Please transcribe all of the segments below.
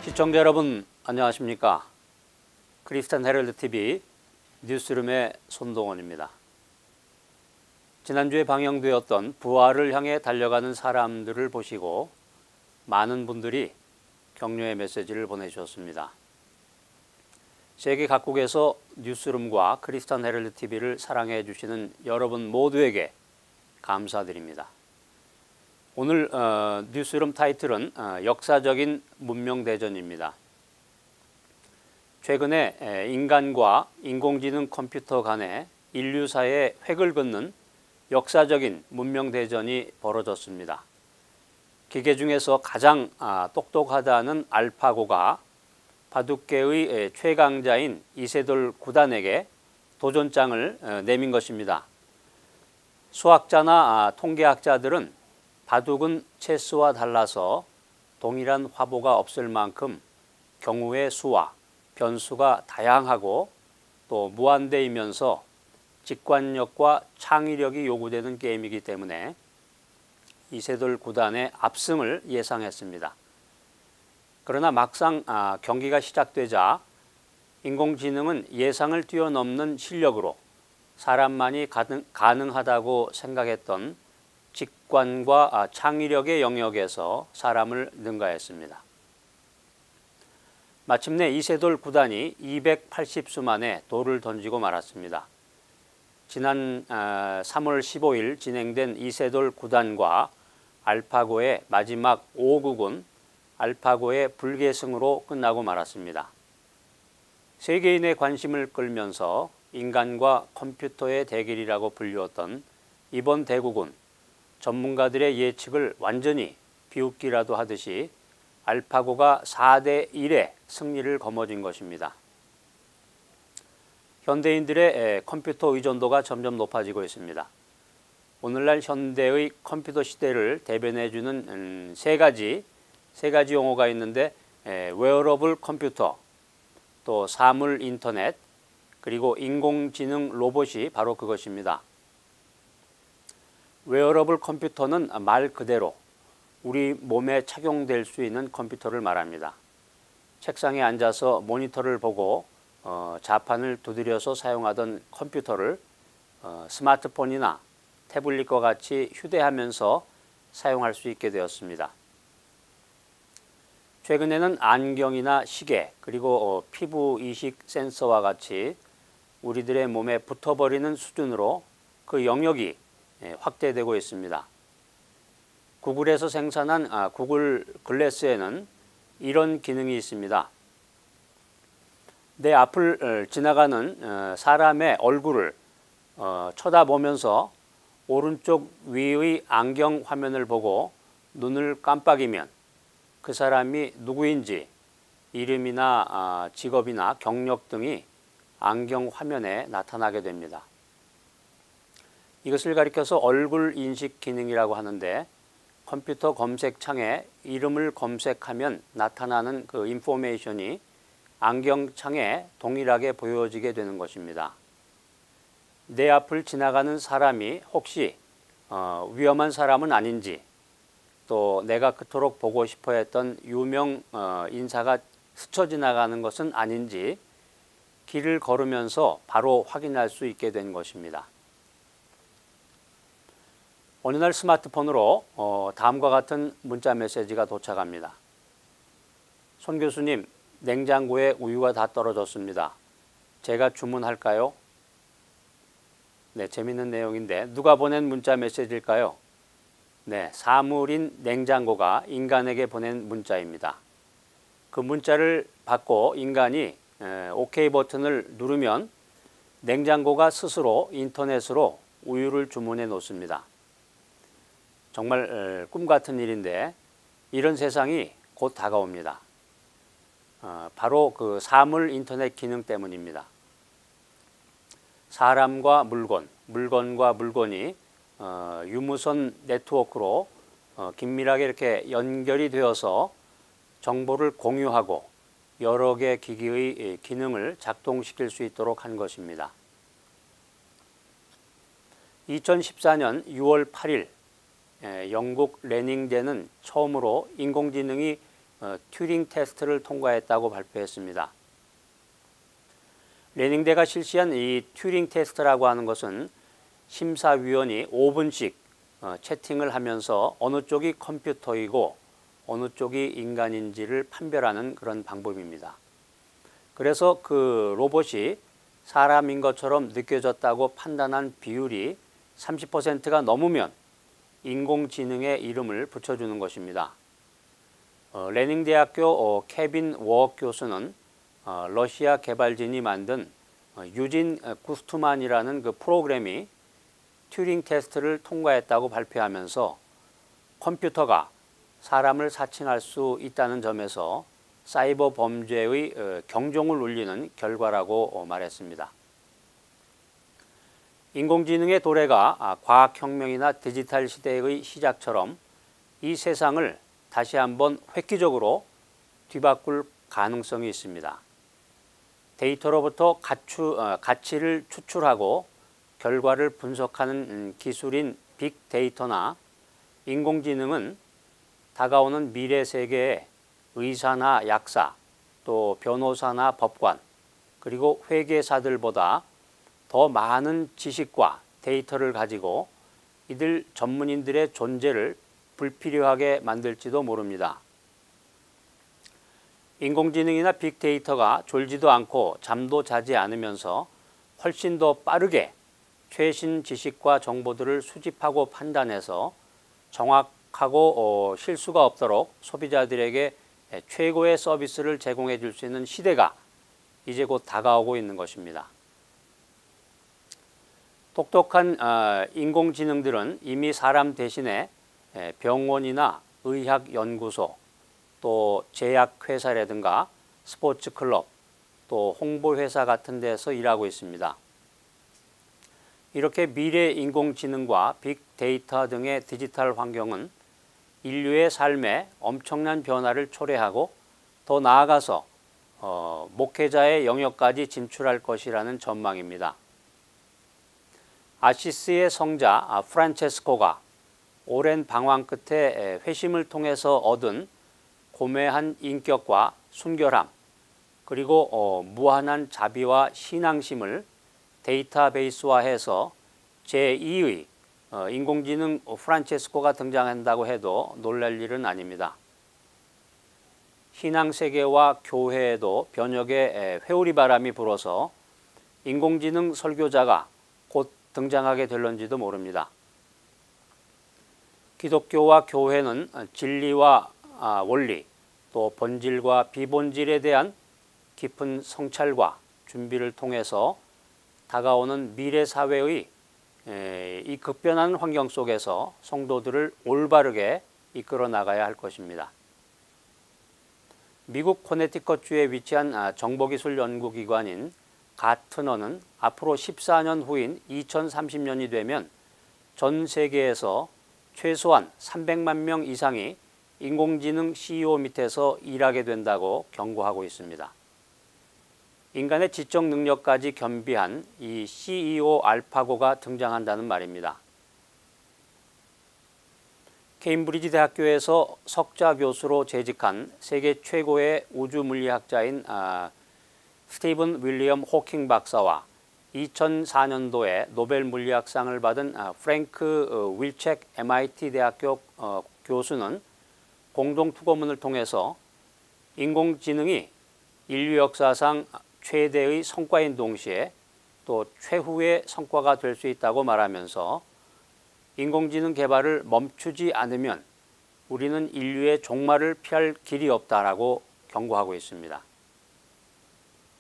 시청자 여러분 안녕하십니까? 크리스찬 헤럴드 TV 뉴스룸의 손동원입니다. 지난주에 방영되었던 부활을 향해 달려가는 사람들을 보시고 많은 분들이 격려의 메시지를 보내주셨습니다. 세계 각국에서 뉴스룸과 크리스찬 헤럴드 TV를 사랑해 주시는 여러분 모두에게 감사드립니다. 오늘 뉴스룸 타이틀은 역사적인 문명대전입니다. 최근에 인간과 인공지능 컴퓨터 간의 인류사의 획을 긋는 역사적인 문명대전이 벌어졌습니다. 기계 중에서 가장 똑똑하다는 알파고가 바둑계의 최강자인 이세돌 9단에게 도전장을 내민 것입니다. 수학자나 통계학자들은 바둑은 체스와 달라서 동일한 화보가 없을 만큼 경우의 수와 변수가 다양하고 또 무한대이면서 직관력과 창의력이 요구되는 게임이기 때문에 이세돌 9단의 압승을 예상했습니다. 그러나 막상 경기가 시작되자 인공지능은 예상을 뛰어넘는 실력으로 사람만이 가능하다고 생각했던 직관과 창의력의 영역에서 사람을 능가했습니다. 마침내 이세돌 9단이 280수 만에 돌을 던지고 말았습니다. 지난 3월 15일 진행된 이세돌 9단과 알파고의 마지막 5국은 알파고의 불계승으로 끝나고 말았습니다. 세계인의 관심을 끌면서 인간과 컴퓨터의 대결이라고 불리웠던 이번 대국은 전문가들의 예측을 완전히 비웃기라도 하듯이 알파고가 4대1의 승리를 거머쥔 것입니다. 현대인들의 컴퓨터 의존도가 점점 높아지고 있습니다. 오늘날 현대의 컴퓨터 시대를 대변해주는 세 가지 용어가 있는데 웨어러블 컴퓨터, 또 사물 인터넷, 그리고 인공지능 로봇이 바로 그것입니다. 웨어러블 컴퓨터는 말 그대로 우리 몸에 착용될 수 있는 컴퓨터를 말합니다. 책상에 앉아서 모니터를 보고 자판을 두드려서 사용하던 컴퓨터를 스마트폰이나 태블릿과 같이 휴대하면서 사용할 수 있게 되었습니다. 최근에는 안경이나 시계 그리고 피부 이식 센서와 같이 우리들의 몸에 붙어버리는 수준으로 그 영역이 확대되고 있습니다. 구글에서 생산한 구글 글래스에는 이런 기능이 있습니다. 내 앞을 지나가는 사람의 얼굴을 쳐다보면서 오른쪽 위의 안경 화면을 보고 눈을 깜빡이면 그 사람이 누구인지 이름이나 직업이나 경력 등이 안경 화면에 나타나게 됩니다. 이것을 가리켜서 얼굴 인식 기능이라고 하는데 컴퓨터 검색창에 이름을 검색하면 나타나는 그 인포메이션이 안경창에 동일하게 보여지게 되는 것입니다. 내 앞을 지나가는 사람이 혹시 위험한 사람은 아닌지, 또 내가 그토록 보고 싶어 했던 유명 인사가 스쳐 지나가는 것은 아닌지 길을 걸으면서 바로 확인할 수 있게 된 것입니다. 어느 날 스마트폰으로 다음과 같은 문자 메시지가 도착합니다. 손 교수님, 냉장고에 우유가 다 떨어졌습니다. 제가 주문할까요? 네, 재밌는 내용인데 누가 보낸 문자 메시지일까요? 네, 사물인 냉장고가 인간에게 보낸 문자입니다. 그 문자를 받고 인간이 OK 버튼을 누르면 냉장고가 스스로 인터넷으로 우유를 주문해 놓습니다. 정말 꿈 같은 일인데 이런 세상이 곧 다가옵니다. 바로 그 사물 인터넷 기능 때문입니다. 사람과 물건, 물건과 물건이 유무선 네트워크로 긴밀하게 이렇게 연결이 되어서 정보를 공유하고 여러 개 기기의 기능을 작동시킬 수 있도록 한 것입니다. 2014년 6월 8일 영국 레닝제는 처음으로 인공지능이 튜링 테스트를 통과했다고 발표했습니다. 레닝대가 실시한 이 튜링 테스트라고 하는 것은 심사위원이 5분씩 채팅을 하면서 어느 쪽이 컴퓨터이고 어느 쪽이 인간인지를 판별하는 그런 방법입니다. 그래서 그 로봇이 사람인 것처럼 느껴졌다고 판단한 비율이 30%가 넘으면 인공지능의 이름을 붙여주는 것입니다. 레닝대학교 케빈 워크 교수는 러시아 개발진이 만든 유진 구스트만이라는 그 프로그램이 튜링 테스트를 통과했다고 발표하면서 컴퓨터가 사람을 사칭할 수 있다는 점에서 사이버 범죄의 경종을 울리는 결과라고 말했습니다. 인공지능의 도래가 과학혁명이나 디지털 시대의 시작처럼 이 세상을 다시 한번 획기적으로 뒤바꿀 가능성이 있습니다. 데이터로부터 가치를 추출하고 결과를 분석하는 기술인 빅데이터나 인공지능은 다가오는 미래 세계에 의사나 약사, 또 변호사나 법관, 그리고 회계사들보다 더 많은 지식과 데이터를 가지고 이들 전문인들의 존재를 불필요하게 만들지도 모릅니다. 인공지능이나 빅데이터가 졸지도 않고 잠도 자지 않으면서 훨씬 더 빠르게 최신 지식과 정보들을 수집하고 판단해서 정확하고 실수가 없도록 소비자들에게 최고의 서비스를 제공해 줄 수 있는 시대가 이제 곧 다가오고 있는 것입니다. 똑똑한 인공지능들은 이미 사람 대신에 병원이나 의학연구소, 또 제약회사라든가 스포츠클럽, 또 홍보회사 같은 데서 일하고 있습니다. 이렇게 미래 인공지능과 빅데이터 등의 디지털 환경은 인류의 삶에 엄청난 변화를 초래하고 더 나아가서 목회자의 영역까지 진출할 것이라는 전망입니다. 아시스의 성자 프란체스코가 오랜 방황 끝에 회심을 통해서 얻은 고매한 인격과 순결함, 그리고 무한한 자비와 신앙심을 데이터베이스화해서 제2의 인공지능 프란체스코가 등장한다고 해도 놀랄 일은 아닙니다. 신앙세계와 교회에도 변혁의 회오리바람이 불어서 인공지능 설교자가 곧 등장하게 될런지도 모릅니다. 기독교와 교회는 진리와 원리, 또 본질과 비본질에 대한 깊은 성찰과 준비를 통해서 다가오는 미래 사회의 이 급변하는 환경 속에서 성도들을 올바르게 이끌어 나가야 할 것입니다. 미국 코네티컷주에 위치한 정보기술 연구기관인 가트너는 앞으로 14년 후인 2030년이 되면 전 세계에서 최소한 300만 명 이상이 인공지능 CEO 밑에서 일하게 된다고 경고하고 있습니다. 인간의 지적 능력까지 겸비한 이 CEO 알파고가 등장한다는 말입니다. 케임브리지 대학교에서 석좌 교수로 재직한 세계 최고의 우주 물리학자인 스티븐 윌리엄 호킹 박사와 2004년도에 노벨 물리학상을 받은 프랭크 윌책 MIT 대학교 교수는 공동 투고문을 통해서 인공지능이 인류 역사상 최대의 성과인 동시에 또 최후의 성과가 될 수 있다고 말하면서 인공지능 개발을 멈추지 않으면 우리는 인류의 종말을 피할 길이 없다라고 경고하고 있습니다.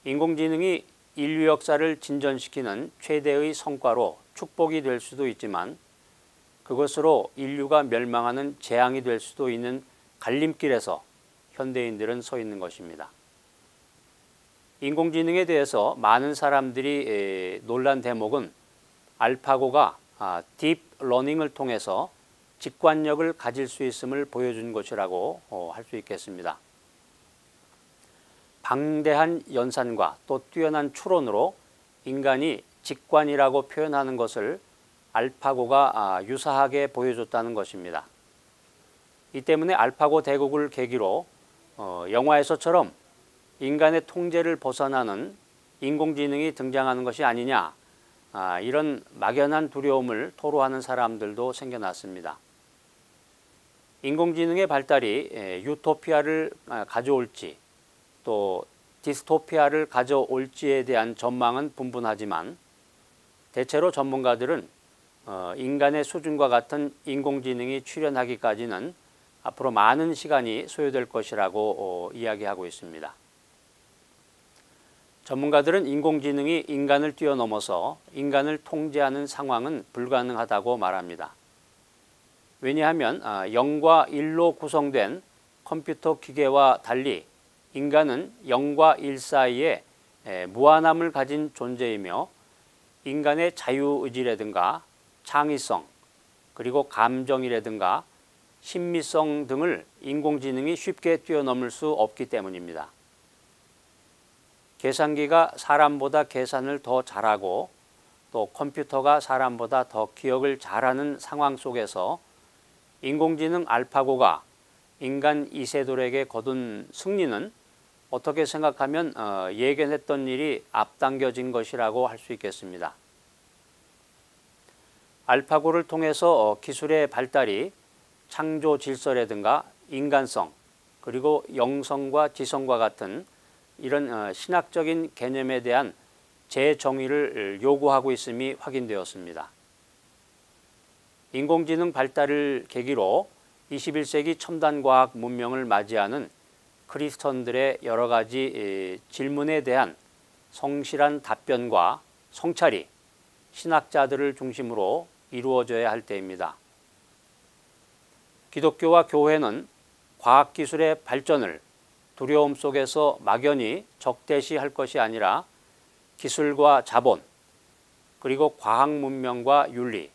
인공지능이 인류 역사를 진전시키는 최대의 성과로 축복이 될 수도 있지만 그것으로 인류가 멸망하는 재앙이 될 수도 있는 갈림길에서 현대인들은 서 있는 것입니다. 인공지능에 대해서 많은 사람들이 놀란 대목은 알파고가 딥러닝을 통해서 직관력을 가질 수 있음을 보여준 것이라고 할 수 있겠습니다. 방대한 연산과 또 뛰어난 추론으로 인간이 직관이라고 표현하는 것을 알파고가 유사하게 보여줬다는 것입니다. 이 때문에 알파고 대국을 계기로 영화에서처럼 인간의 통제를 벗어나는 인공지능이 등장하는 것이 아니냐, 이런 막연한 두려움을 토로하는 사람들도 생겨났습니다. 인공지능의 발달이 유토피아를 가져올지 또 디스토피아를 가져올지에 대한 전망은 분분하지만 대체로 전문가들은 인간의 수준과 같은 인공지능이 출현하기까지는 앞으로 많은 시간이 소요될 것이라고 이야기하고 있습니다. 전문가들은 인공지능이 인간을 뛰어넘어서 인간을 통제하는 상황은 불가능하다고 말합니다. 왜냐하면 0과 1로 구성된 컴퓨터 기계와 달리 인간은 0과 1 사이에 무한함을 가진 존재이며 인간의 자유의지라든가 창의성, 그리고 감정이라든가 신미성 등을 인공지능이 쉽게 뛰어넘을 수 없기 때문입니다. 계산기가 사람보다 계산을 더 잘하고 또 컴퓨터가 사람보다 더 기억을 잘하는 상황 속에서 인공지능 알파고가 인간 이세돌에게 거둔 승리는 어떻게 생각하면 예견했던 일이 앞당겨진 것이라고 할 수 있겠습니다. 알파고를 통해서 기술의 발달이 창조 질서라든가 인간성, 그리고 영성과 지성과 같은 이런 신학적인 개념에 대한 재정의를 요구하고 있음이 확인되었습니다. 인공지능 발달을 계기로 21세기 첨단과학 문명을 맞이하는 크리스천들의 여러 가지 질문에 대한 성실한 답변과 성찰이 신학자들을 중심으로 이루어져야 할 때입니다. 기독교와 교회는 과학기술의 발전을 두려움 속에서 막연히 적대시할 것이 아니라 기술과 자본, 그리고 과학 문명과 윤리,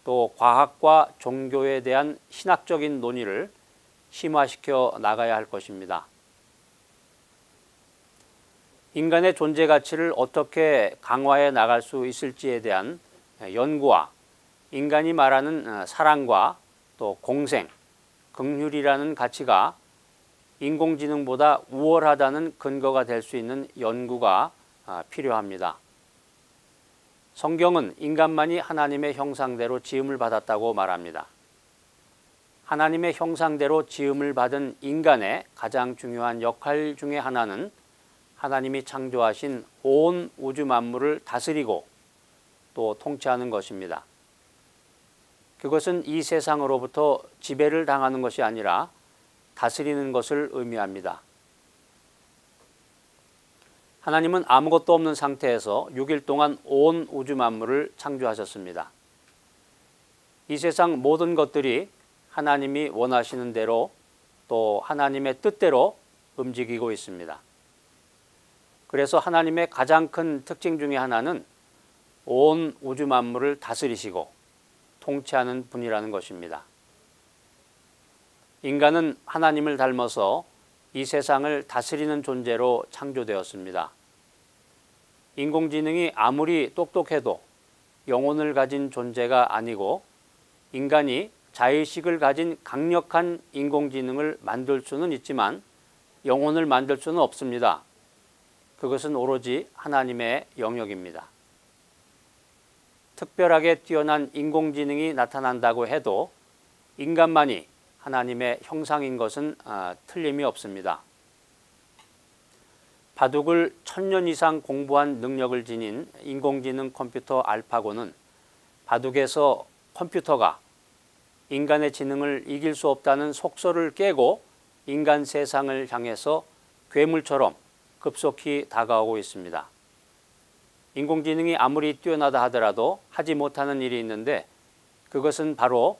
또 과학과 종교에 대한 신학적인 논의를 심화시켜 나가야 할 것입니다. 인간의 존재 가치를 어떻게 강화해 나갈 수 있을지에 대한 연구와 인간이 말하는 사랑과 또 공생, 긍휼이라는 가치가 인공지능보다 우월하다는 근거가 될 수 있는 연구가 필요합니다. 성경은 인간만이 하나님의 형상대로 지음을 받았다고 말합니다. 하나님의 형상대로 지음을 받은 인간의 가장 중요한 역할 중에 하나는 하나님이 창조하신 온 우주 만물을 다스리고 또 통치하는 것입니다. 그것은 이 세상으로부터 지배를 당하는 것이 아니라 다스리는 것을 의미합니다. 하나님은 아무것도 없는 상태에서 6일 동안 온 우주 만물을 창조하셨습니다. 이 세상 모든 것들이 하나님이 원하시는 대로 또 하나님의 뜻대로 움직이고 있습니다. 그래서 하나님의 가장 큰 특징 중에 하나는 온 우주 만물을 다스리시고 통치하는 분이라는 것입니다. 인간은 하나님을 닮아서 이 세상을 다스리는 존재로 창조되었습니다. 인공지능이 아무리 똑똑해도 영혼을 가진 존재가 아니고 인간이 자의식을 가진 강력한 인공지능을 만들 수는 있지만 영혼을 만들 수는 없습니다. 그것은 오로지 하나님의 영역입니다. 특별하게 뛰어난 인공지능이 나타난다고 해도 인간만이 하나님의 형상인 것은 틀림이 없습니다. 바둑을 1000년 이상 공부한 능력을 지닌 인공지능 컴퓨터 알파고는 바둑에서 컴퓨터가 인간의 지능을 이길 수 없다는 속설을 깨고 인간 세상을 향해서 괴물처럼 급속히 다가오고 있습니다. 인공지능이 아무리 뛰어나다 하더라도 하지 못하는 일이 있는데 그것은 바로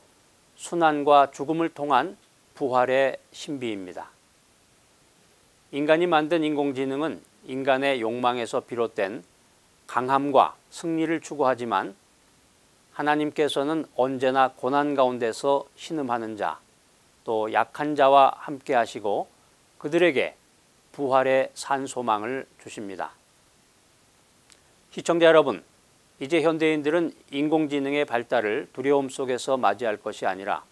순환과 죽음을 통한 부활의 신비입니다. 인간이 만든 인공지능은 인간의 욕망에서 비롯된 강함과 승리를 추구하지만 하나님께서는 언제나 고난 가운데서 신음하는 자, 또 약한 자와 함께 하시고 그들에게 부활의 산 소망을 주십니다. 시청자 여러분, 이제 현대인들은 인공지능의 발달을 두려움 속에서 맞이할 것이 아니라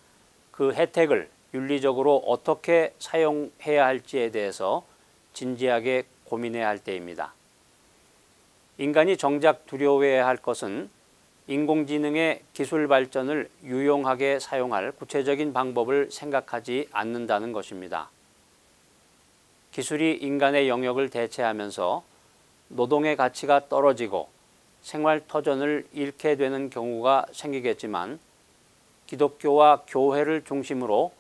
그 혜택을 윤리적으로 어떻게 사용해야 할지에 대해서 진지하게 고민해야 할 때입니다. 인간이 정작 두려워해야 할 것은 인공지능의 기술 발전을 유용하게 사용할 구체적인 방법을 생각하지 않는다는 것입니다. 기술이 인간의 영역을 대체하면서 노동의 가치가 떨어지고 생활 터전을 잃게 되는 경우가 생기겠지만 기독교와 교회를 중심으로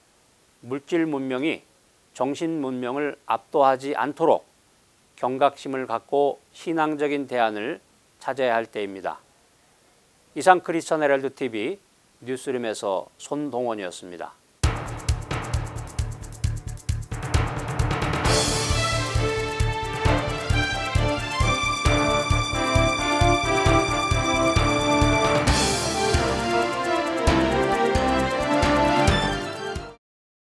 물질 문명이 정신 문명을 압도하지 않도록 경각심을 갖고 신앙적인 대안을 찾아야 할 때입니다. 이상 크리스천 헤럴드 TV 뉴스룸에서 손동원이었습니다.